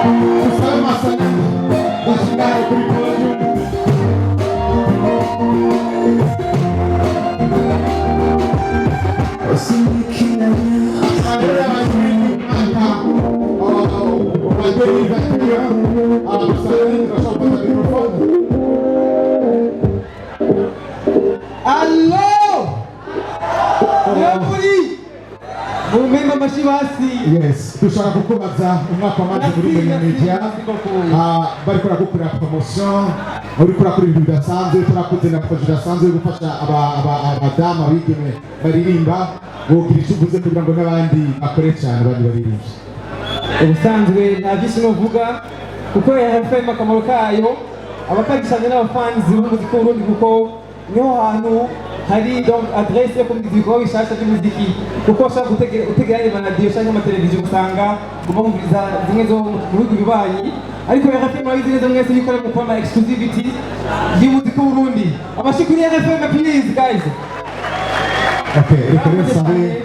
Dusabe Masanani bashikane kuri podium. Yes, dushaka kukubaza umwaka wamaze muri Media bariko barakora promotion uri kurakora ibintu bidasanzwe turakoze na projet idasanzwe yo gufasha abadamu abigeme baririmba wogira icyo uvuze kugira ngo n'abandi bakore cyane abandi baririmbe. Ubusanzwe nta byinshi novuga kuko RFM akamaro kayo abakagishanye n'abafans b'umuziki w'Uburundi kuko niho hantu hari donc adresse yo kumva ibikorwa bishasha by'umuziki kuko ushaka gutegera amaradiyo cyangwa amateleviziyo usanga ugomba kumviriza zimwe zo mu bihugu bibanyi ariko RFM murabizi neza mwese yuko ari mu kwama exclusivity y'umuziki w'Uburundi. Abashi kuri RFM please guys. Okay,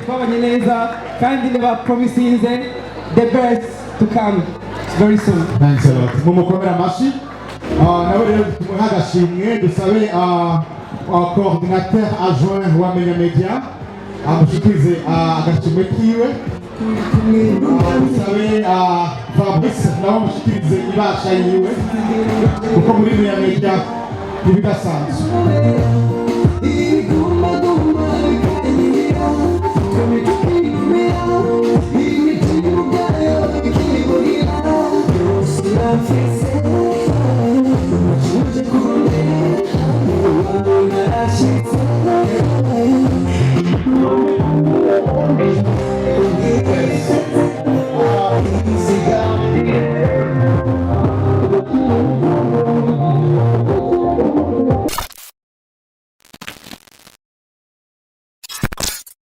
twabanye neza kandi niba promising the best to come very soon. Thanks a lot. Mumukomera amashi. Nawe rero tumuha agashimwe dusabe coordinateur adjoint wa Media amushikirize agashimwe kiwe. Dusabe Fabrice nawe amushikirize ibasha yiwe kuko muri Media ibidasanzwe.